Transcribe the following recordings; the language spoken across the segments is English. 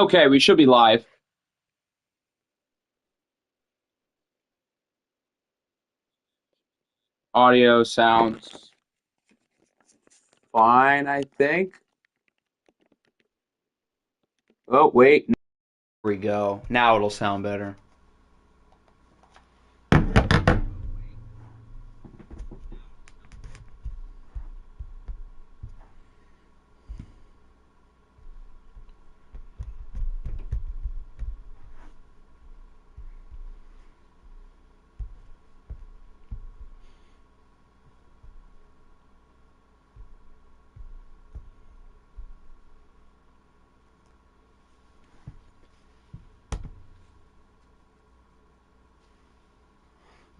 Okay, we should be live. Audio sounds fine, I think. Oh, wait. There we go. Now it'll sound better.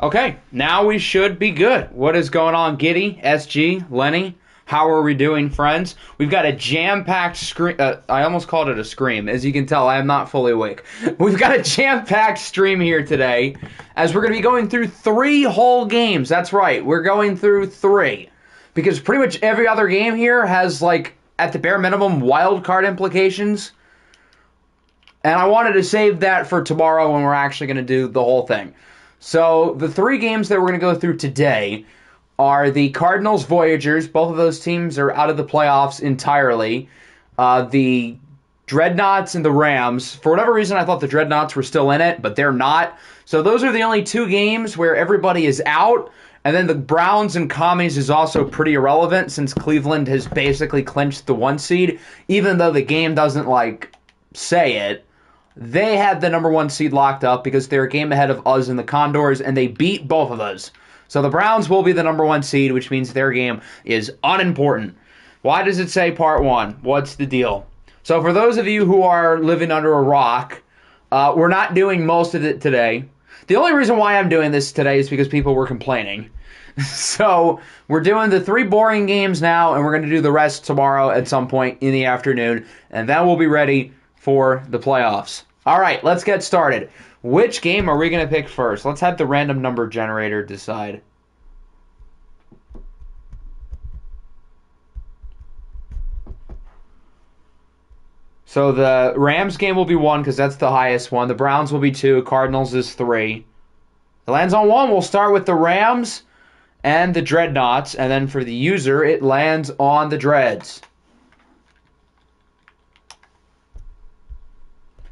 Okay, now we should be good. What is going on, Giddy, SG, Lenny? How are we doing, friends? We've got a jam-packed scream. I almost called it a scream. As you can tell, I am not fully awake. We've got a jam-packed stream here today, as we're going to be going through 3 whole games. That's right, we're going through 3. Because pretty much every other game here has, like, at the bare minimum, wild card implications. And I wanted to save that for tomorrow when we're actually going to do the whole thing. So the 3 games that we're going to go through today are the Cardinals Voyagers. Both of those teams are out of the playoffs entirely. The Dreadnoughts and the Rams. For whatever reason, I thought the Dreadnoughts were still in it, but they're not. So those are the only 2 games where everybody is out. And then the Browns and Commies is also pretty irrelevant since Cleveland has basically clinched the 1 seed, even though the game doesn't, like, say it. They had the number 1 seed locked up because they're a game ahead of us and the Condors, and they beat both of us. So the Browns will be the number 1 seed, which means their game is unimportant. Why does it say part 1? What's the deal? So for those of you who are living under a rock, we're not doing most of it today. The only reason why I'm doing this today is because people were complaining. So we're doing the 3 boring games now, and we're going to do the rest tomorrow at some point in the afternoon, and then we'll be ready for the playoffs. All right, let's get started. Which game are we going to pick first? Let's have the random number generator decide. So the Rams game will be 1 because that's the highest one. The Browns will be 2. Cardinals is 3. It lands on 1. We'll start with the Rams and the Dreadnoughts. And then for the user, it lands on the Dreads.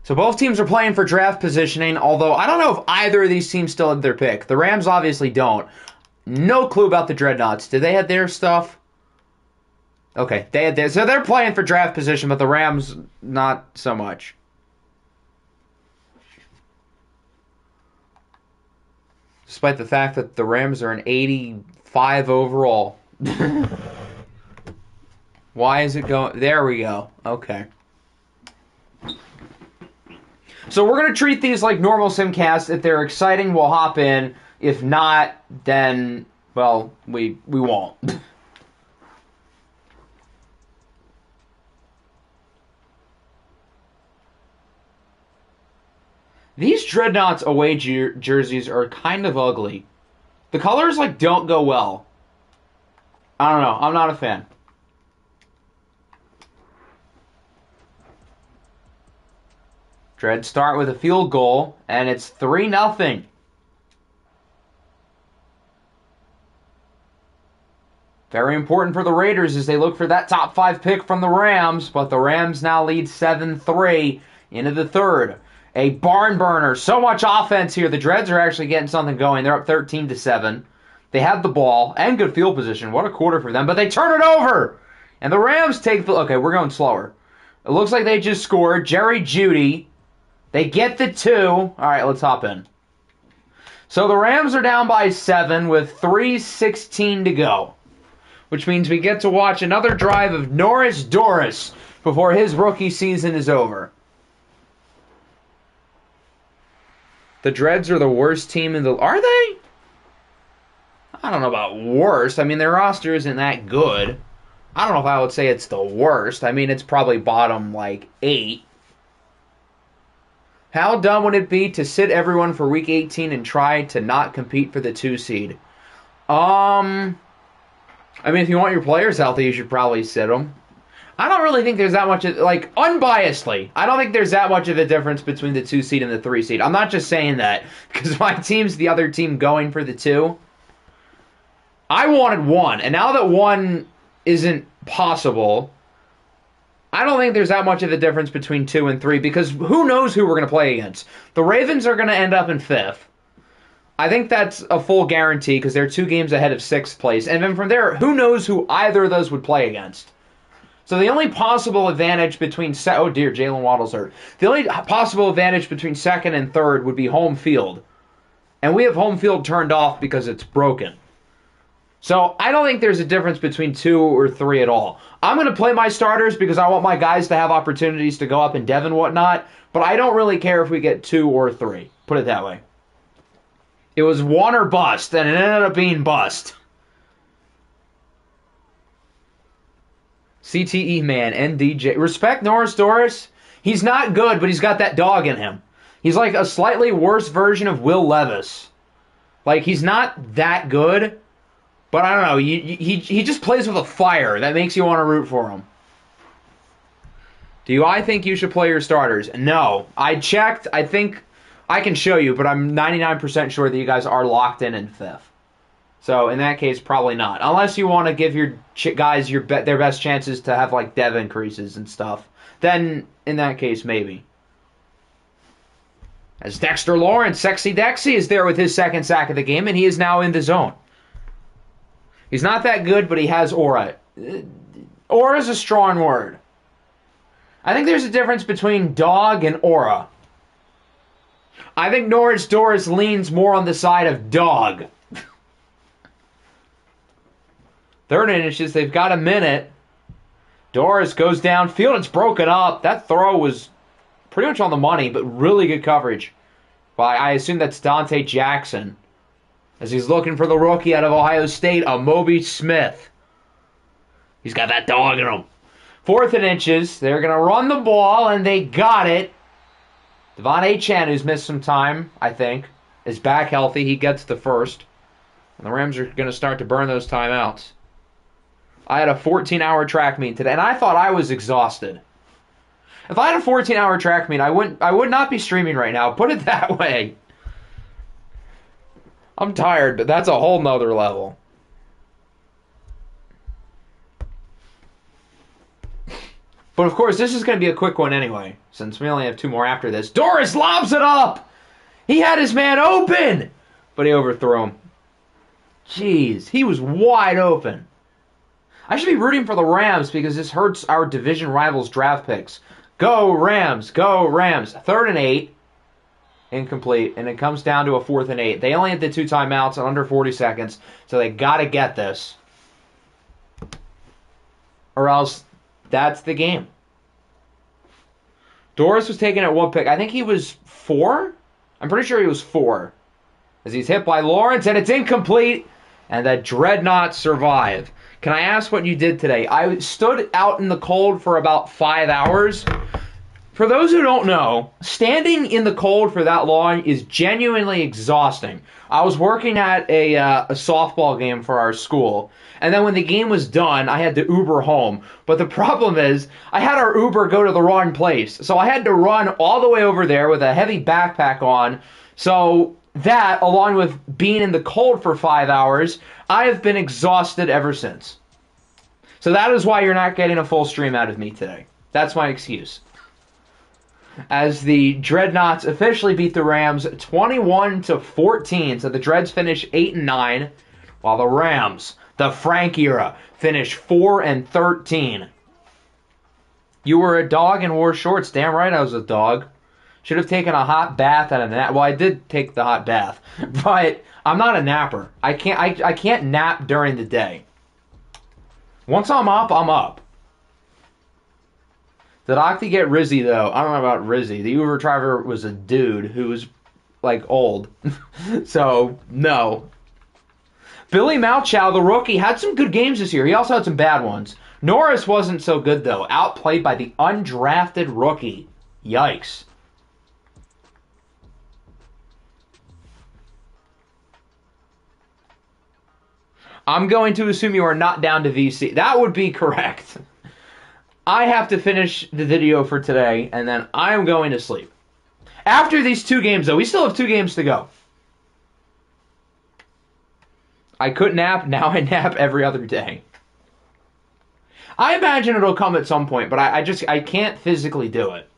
So both teams are playing for draft positioning, although I don't know if either of these teams still had their pick. The Rams obviously don't. No clue about the Dreadnoughts. Did they have their stuff? Okay, they had theirs. So they're playing for draft position, but the Rams, not so much. Despite the fact that the Rams are an 85 overall. Why is it going? There we go. Okay. So we're going to treat these like normal simcasts. If they're exciting, we'll hop in. If not, then, well, we won't. These Dreadnoughts away jerseys are kind of ugly. The colors, like, don't go well. I don't know. I'm not a fan. Dreads start with a field goal, and it's 3-0. Very important for the Raiders as they look for that top 5 pick from the Rams, but the Rams now lead 7-3 into the 3rd. A barn burner. So much offense here. The Dreads are actually getting something going. They're up 13-7. They have the ball and good field position. What a quarter for them, but they turn it over! And the Rams take the... Okay, we're going slower. It looks like they just scored. Jerry Jeudy. They get the 2. All right, let's hop in. So the Rams are down by 7 with 3:16 to go, which means we get to watch another drive of Norris Doris before his rookie season is over. The Dreads are the worst team in the... Are they? I don't know about worst. I mean, their roster isn't that good. I don't know if I would say it's the worst. I mean, it's probably bottom, like, 8. How dumb would it be to sit everyone for Week 18 and try to not compete for the 2 seed? I mean, if you want your players healthy, you should probably sit them. I don't really think there's that much of, like, unbiasedly, I don't think there's that much of a difference between the 2 seed and the 3 seed. I'm not just saying that because my team's the other team going for the 2. I wanted 1, and now that 1 isn't possible, I don't think there's that much of a difference between 2 and 3 because who knows who we're going to play against. The Ravens are going to end up in 5th. I think that's a full guarantee because they're 2 games ahead of 6th place. And then from there, who knows who either of those would play against. So the only possible advantage between... oh dear, Jalen Waddle's hurt. The only possible advantage between 2nd and 3rd would be home field. And we have home field turned off because it's broken. So I don't think there's a difference between 2 or 3 at all. I'm going to play my starters because I want my guys to have opportunities to go up and dev and whatnot. But I don't really care if we get 2 or 3. Put it that way. It was 1 or bust, and it ended up being bust. CTE man, NDJ. Respect Norris Doris. He's not good, but he's got that dog in him. He's like a slightly worse version of Will Levis. Like, he's not that good, but I don't know. He just plays with a fire that makes you want to root for him. Do I think you should play your starters? No. I checked. I think I can show you, but I'm 99% sure that you guys are locked in 5th. So in that case, probably not. Unless you want to give your guys their best chances to have like dev increases and stuff. Then in that case, maybe. As Dexter Lawrence, Sexy Dexy, is there with his 2nd sack of the game, and he is now in the zone. He's not that good, but he has aura. Aura is a strong word. I think there's a difference between dog and aura. I think Norwich Doris leans more on the side of dog. 3rd and inches, they've got a minute. Doris goes downfield, it's broken up. That throw was pretty much on the money, but really good coverage. Well, I assume that's Dante Jackson. As he's looking for the rookie out of Ohio State, Moby Smith. He's got that dog in him. 4th and inches. They're going to run the ball, and they got it. Devon Achane, who's missed some time, I think, is back healthy. He gets the first. And the Rams are going to start to burn those timeouts. I had a 14-hour track meet today, and I thought I was exhausted. If I had a 14-hour track meet, I would not be streaming right now. Put it that way. I'm tired, but that's a whole nother level. But of course, this is going to be a quick one anyway, since we only have 2 more after this. Doris lobs it up! He had his man open! But he overthrew him. Jeez, he was wide open. I should be rooting for the Rams because this hurts our division rivals' draft picks. Go Rams! Go Rams! 3rd and 8. Incomplete. And it comes down to a 4th and 8. They only had the 2 timeouts in under 40 seconds, so they got to get this. Or else that's the game. Doris was taken at 1 pick. I think he was 4? I'm pretty sure he was 4. As he's hit by Lawrence, and it's incomplete. And the Dreadnoughts survive. Can I ask what you did today? I stood out in the cold for about 5 hours. For those who don't know, standing in the cold for that long is genuinely exhausting. I was working at a softball game for our school, and then when the game was done, I had to Uber home. But the problem is, I had our Uber go to the wrong place, so I had to run all the way over there with a heavy backpack on. So that, along with being in the cold for 5 hours, I have been exhausted ever since. So that is why you're not getting a full stream out of me today. That's my excuse. As the Dreadnoughts officially beat the Rams 21-14. So the Dreads finish 8-9, while the Rams, the Frank era, finish 4-13. You were a dog and wore shorts. Damn right I was a dog. Should have taken a hot bath and a nap. Well, I did take the hot bath, but I'm not a napper. I can't nap during the day. Once I'm up, I'm up. Did Octi get Rizzy, though? I don't know about Rizzy. The Uber driver was a dude who was, like, old. So, no. Billy Malchow, the rookie, had some good games this year. He also had some bad ones. Norris wasn't so good, though. Outplayed by the undrafted rookie. Yikes. I'm going to assume you are not down to VC. That would be correct. I have to finish the video for today, and then I'm going to sleep. After these 2 games, though, we still have 2 games to go. I could nap, now I nap every other day. I imagine it'll come at some point, but I can't physically do it.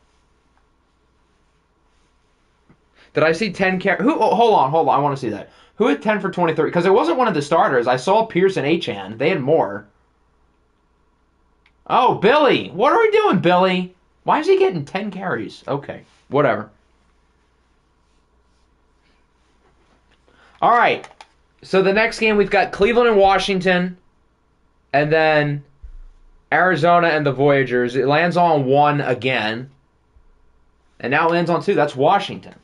Did I see 10 carries? Hold on, I want to see that. Who had 10 for 23? Because it wasn't one of the starters. I saw Pierce and Achan. They had more. Oh, Billy. What are we doing, Billy? Why is he getting 10 carries? Okay, whatever. All right. So the next game, we've got Cleveland and Washington. And then Arizona and the Voyagers. It lands on 1 again. And now it lands on 2. That's Washington.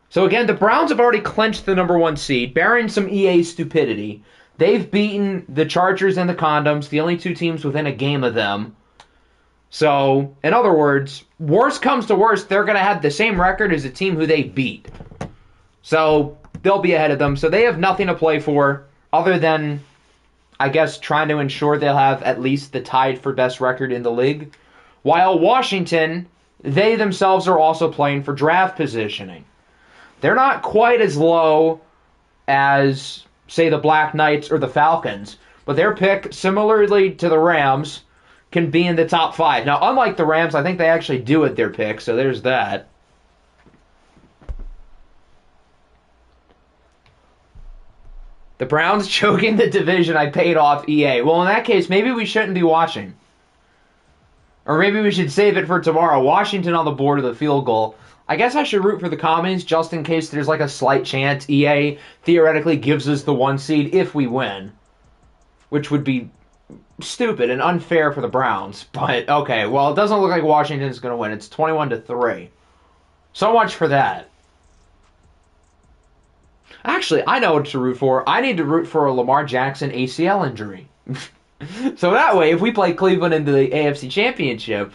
So again, the Browns have already clinched the number 1 seed, bearing some EA stupidity. They've beaten the Chargers and the Condoms, the only 2 teams within a game of them. So, in other words, worst comes to worst, they're going to have the same record as the team who they beat. So, they'll be ahead of them. So they have nothing to play for other than, I guess, trying to ensure they'll have at least the tied for best record in the league. While Washington, they themselves are also playing for draft positioning. They're not quite as low as, say, the Black Knights or the Falcons, but their pick, similarly to the Rams, can be in the top 5. Now, unlike the Rams, I think they actually do at their pick, so there's that. The Browns choking the division. I paid off EA. Well, in that case, maybe we shouldn't be watching. Or maybe we should save it for tomorrow. Washington on the board of the field goal. I guess I should root for the Commies just in case there's like a slight chance EA theoretically gives us the 1 seed if we win. Which would be stupid and unfair for the Browns. But, okay, well, it doesn't look like Washington's going to win. It's 21-3. So much for that. Actually, I know what to root for. I need to root for a Lamar Jackson ACL injury. So that way, if we play Cleveland into the AFC Championship,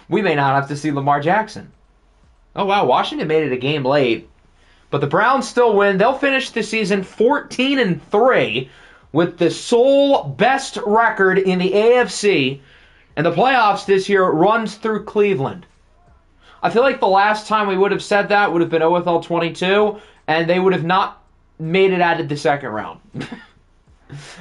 we may not have to see Lamar Jackson. Oh, wow, Washington made it a game late. But the Browns still win. They'll finish the season 14-3 with the sole best record in the AFC. And the playoffs this year runs through Cleveland. I feel like the last time we would have said that would have been OFL 22, and they would have not made it out of the second round.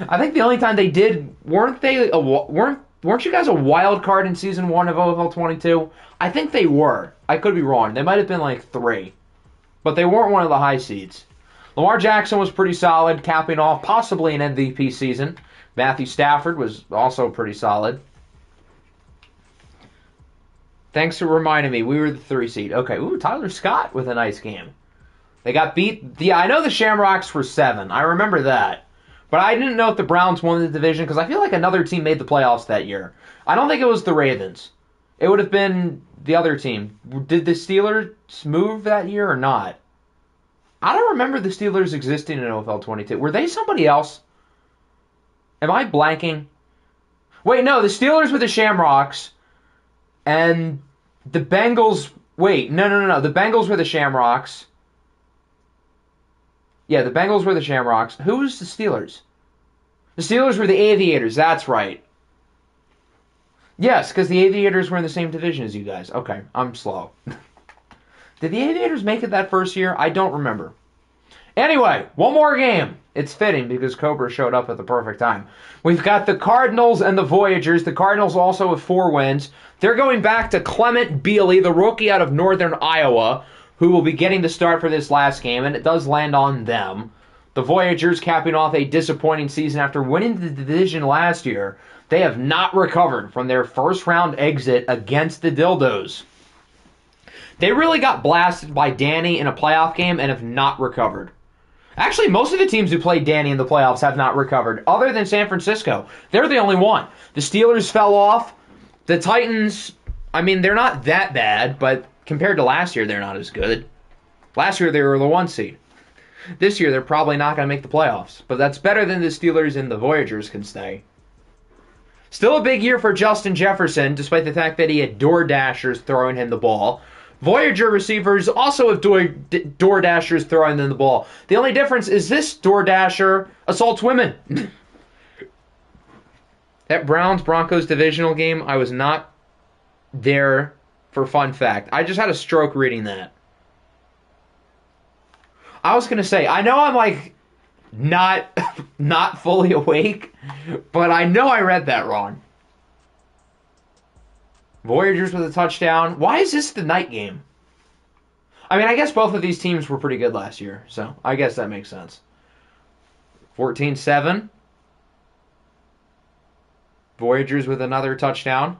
I think the only time they did, weren't you guys a wild card in season 1 of OFL 22? I think they were. I could be wrong. They might have been like 3. But they weren't one of the high seeds. Lamar Jackson was pretty solid, capping off possibly an MVP season. Matthew Stafford was also pretty solid. Thanks for reminding me. We were the 3 seed. Okay, ooh, Tyler Scott with a nice game. They got beat. Yeah, I know the Shamrocks were 7. I remember that. But I didn't know if the Browns won the division because I feel like another team made the playoffs that year. I don't think it was the Ravens. It would have been the other team. Did the Steelers move that year or not? I don't remember the Steelers existing in OFL 22. Were they somebody else? Am I blanking? Wait, no, the Steelers were the Shamrocks. And the Bengals... Wait, no. The Bengals were the Shamrocks. Yeah, the Bengals were the Shamrocks. Who was the Steelers? The Steelers were the Aviators. That's right. Yes, because the Aviators were in the same division as you guys. Okay, I'm slow. Did the Aviators make it that first year? I don't remember. Anyway, one more game. It's fitting because Cobra showed up at the perfect time. We've got the Cardinals and the Voyagers. The Cardinals also with 4 wins. They're going back to Clement Bealey, the rookie out of Northern Iowa, who will be getting the start for this last game, and it does land on them. The Voyagers capping off a disappointing season after winning the division last year. They have not recovered from their first-round exit against the Dildos. They really got blasted by Danny in a playoff game and have not recovered. Actually, most of the teams who played Danny in the playoffs have not recovered, other than San Francisco. They're the only one. The Steelers fell off. The Titans, I mean, they're not that bad, but compared to last year, they're not as good. Last year, they were the 1 seed. This year, they're probably not going to make the playoffs. But that's better than the Steelers and the Voyagers can stay. Still a big year for Justin Jefferson, despite the fact that he had DoorDashers throwing him the ball. Voyager receivers also have DoorDashers throwing them the ball. The only difference is this DoorDasher assaults women. That Browns-Broncos divisional game, I was not there for fun fact. I just had a stroke reading that. I was going to say, I know I'm like not fully awake, but I know I read that wrong. Voyagers with a touchdown. Why is this the night game? I mean, I guess both of these teams were pretty good last year, so I guess that makes sense. 14-7. Voyagers with another touchdown.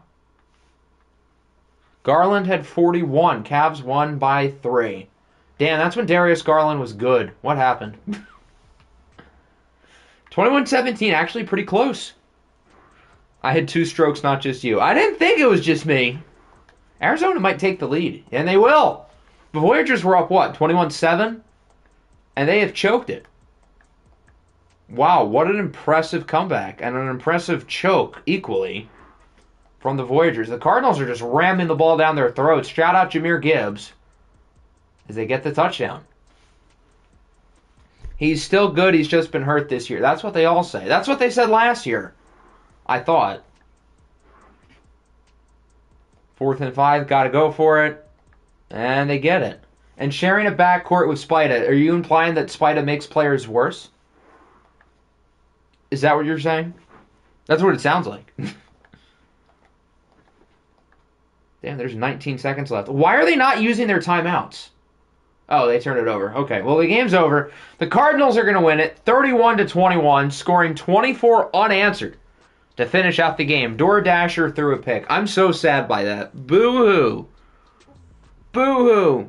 Garland had 41. Cavs won by 3. Damn, that's when Darius Garland was good. What happened? 21-17, actually pretty close. I had 2 strokes, not just you. I didn't think it was just me. Arizona might take the lead, and they will. The Voyagers were up, what, 21-7? And they have choked it. Wow, what an impressive comeback and an impressive choke equally from the Voyagers. The Cardinals are just ramming the ball down their throats. Shout out Jahmyr Gibbs as they get the touchdown. He's still good. He's just been hurt this year. That's what they all say. That's what they said last year, I thought. 4th and 5, got to go for it. And they get it. And sharing a backcourt with Spida, are you implying that Spida makes players worse? Is that what you're saying? That's what it sounds like. Damn, there's 19 seconds left. Why are they not using their timeouts? Oh, they turned it over. Okay, well, the game's over. The Cardinals are going to win it 31-21, scoring 24 unanswered to finish out the game. DoorDasher threw a pick. I'm so sad by that. Boo-hoo. Boo-hoo.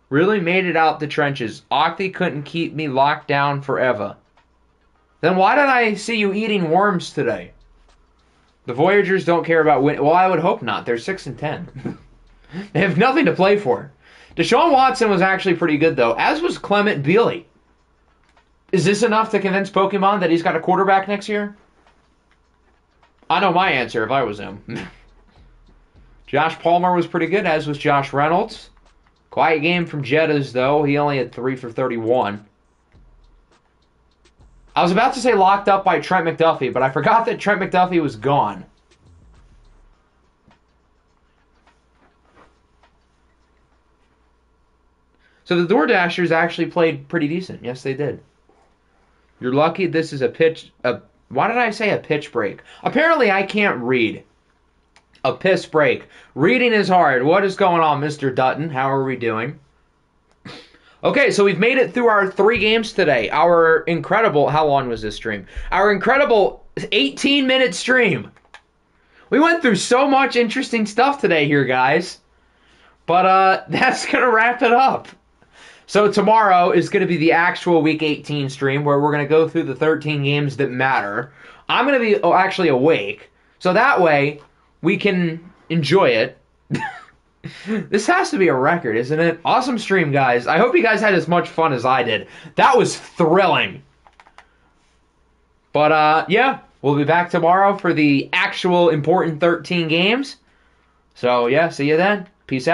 Really made it out the trenches. Octi couldn't keep me locked down forever. Then why did I see you eating worms today? The Voyagers don't care about winning. Well, I would hope not. They're 6-10. They have nothing to play for. Deshaun Watson was actually pretty good, though, as was Clement Bealey. Is this enough to convince Pokemon that he's got a quarterback next year? I know my answer if I was him. Josh Palmer was pretty good, as was Josh Reynolds. Quiet game from Jettas, though. He only had 3 for 31. I was about to say locked up by Trent McDuffie, but I forgot that Trent McDuffie was gone. So the DoorDashers actually played pretty decent. Yes, they did. You're lucky this is a pitch... why did I say a pitch break? Apparently I can't read. A piss break. Reading is hard. What is going on, Mr. Dutton? How are we doing? Okay, so we've made it through our 3 games today. Our incredible... How long was this stream? Our incredible 18-minute stream. We went through so much interesting stuff today here, guys. But that's going to wrap it up. So tomorrow is going to be the actual Week 18 stream where we're going to go through the 13 games that matter. I'm going to be actually awake. So that way we can enjoy it. This has to be a record, isn't it? Awesome stream, guys. I hope you guys had as much fun as I did. That was thrilling. But, yeah, we'll be back tomorrow for the actual important 13 games. So, yeah, see you then. Peace out.